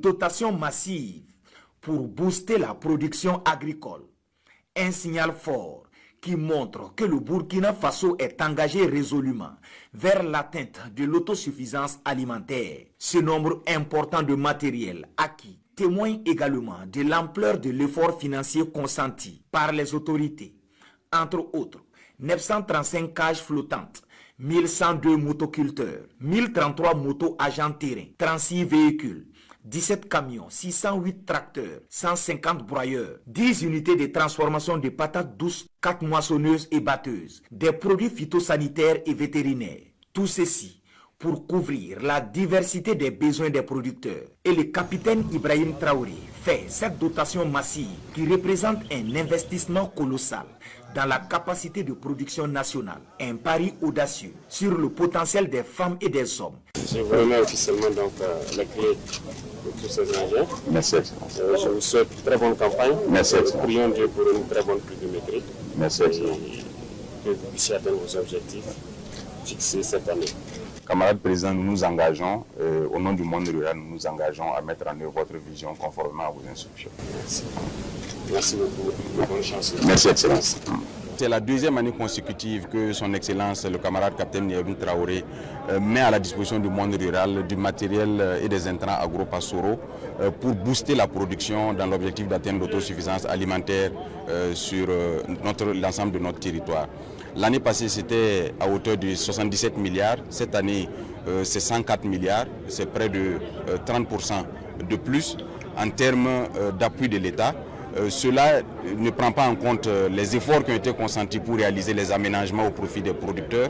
dotation massive pour booster la production agricole. Un signal fort qui montre que le Burkina Faso est engagé résolument vers l'atteinte de l'autosuffisance alimentaire. Ce nombre important de matériel acquis témoigne également de l'ampleur de l'effort financier consenti par les autorités. Entre autres, 935 cages flottantes, 1102 motoculteurs, 1033 motos agents terrain, 36 véhicules, 17 camions, 608 tracteurs, 150 broyeurs, 10 unités de transformation de patates douces, 4 moissonneuses et batteuses, des produits phytosanitaires et vétérinaires. Tout ceci pour couvrir la diversité des besoins des producteurs. Et le capitaine Ibrahim Traoré fait cette dotation massive qui représente un investissement colossal dans la capacité de production nationale, un pari audacieux sur le potentiel des femmes et des hommes. Je vous remets officiellement donc la clé de tous ces enjeux. Merci. Je vous souhaite une très bonne campagne. Merci. Prions Dieu pour une très bonne pluviométrie. Merci. Et que vous puissiez atteindre vos objectifs fixés cette année. Camarades présidents, nous nous engageons, au nom du monde rural, nous nous engageons à mettre en œuvre votre vision conformément à vos instructions. Merci. Merci beaucoup. Bonne chance. Merci, Excellence. C'est la deuxième année consécutive que son Excellence, le camarade capitaine Ibrahim Traoré, met à la disposition du monde rural du matériel et des intrants agro-pastoraux pour booster la production dans l'objectif d'atteindre l'autosuffisance alimentaire sur l'ensemble de notre territoire. L'année passée, c'était à hauteur de 77 milliards. Cette année, c'est 104 milliards. C'est près de 30% de plus en termes d'appui de l'État. Cela ne prend pas en compte les efforts qui ont été consentis pour réaliser les aménagements au profit des producteurs.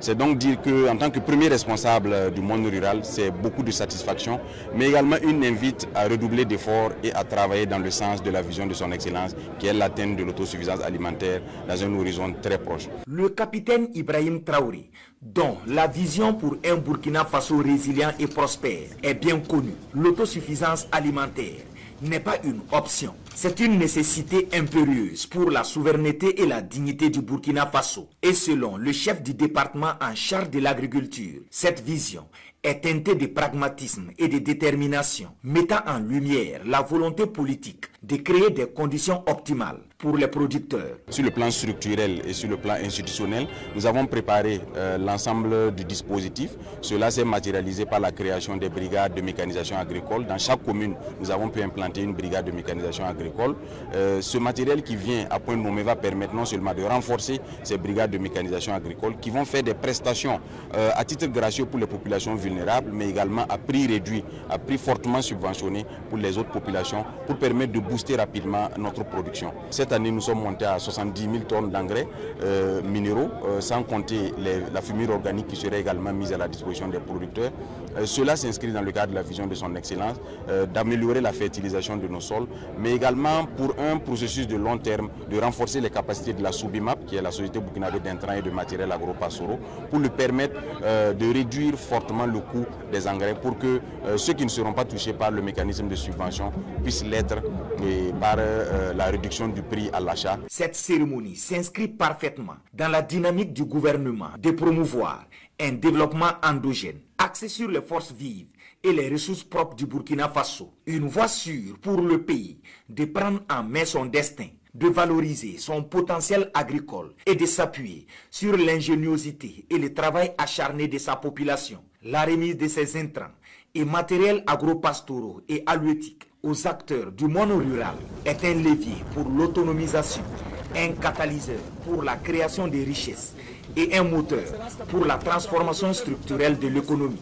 C'est donc dire qu'en tant que premier responsable du monde rural, c'est beaucoup de satisfaction, mais également une invite à redoubler d'efforts et à travailler dans le sens de la vision de son Excellence, qui est l'atteinte de l'autosuffisance alimentaire dans un horizon très proche. Le capitaine Ibrahim Traoré, dont la vision pour un Burkina Faso résilient et prospère est bien connue, l'autosuffisance alimentaire n'est pas une option. C'est une nécessité impérieuse pour la souveraineté et la dignité du Burkina Faso. Et selon le chef du département en charge de l'agriculture, cette vision est teintée de pragmatisme et de détermination, mettant en lumière la volonté politique de créer des conditions optimales pour les producteurs. Sur le plan structurel et sur le plan institutionnel, nous avons préparé l'ensemble du dispositif. Cela s'est matérialisé par la création des brigades de mécanisation agricole. Dans chaque commune, nous avons pu implanter une brigade de mécanisation agricole. Ce matériel qui vient à point nommé va permettre non seulement de renforcer ces brigades de mécanisation agricole qui vont faire des prestations à titre gracieux pour les populations vulnérables, mais également à prix réduit, à prix fortement subventionné pour les autres populations, pour permettre de booster rapidement notre production. Cette année, nous sommes montés à 70 000 tonnes d'engrais minéraux, sans compter la fumure organique qui serait également mise à la disposition des producteurs. Cela s'inscrit dans le cadre de la vision de son Excellence, d'améliorer la fertilisation de nos sols, mais également pour un processus de long terme, de renforcer les capacités de la Soubimap, qui est la société burkinabé d'intrants et de matériel agro-pastoraux, pour lui permettre de réduire fortement le coût des engrais, pour que ceux qui ne seront pas touchés par le mécanisme de subvention puissent l'être par la réduction du prix à l'achat. Cette cérémonie s'inscrit parfaitement dans la dynamique du gouvernement de promouvoir un développement endogène axé sur les forces vives et les ressources propres du Burkina Faso. Une voie sûre pour le pays de prendre en main son destin, de valoriser son potentiel agricole et de s'appuyer sur l'ingéniosité et le travail acharné de sa population. La remise de ses intrants et matériels agro-pastoraux et halieutiques aux acteurs du monde rural est un levier pour l'autonomisation, un catalyseur pour la création de richesses et un moteur pour la transformation structurelle de l'économie.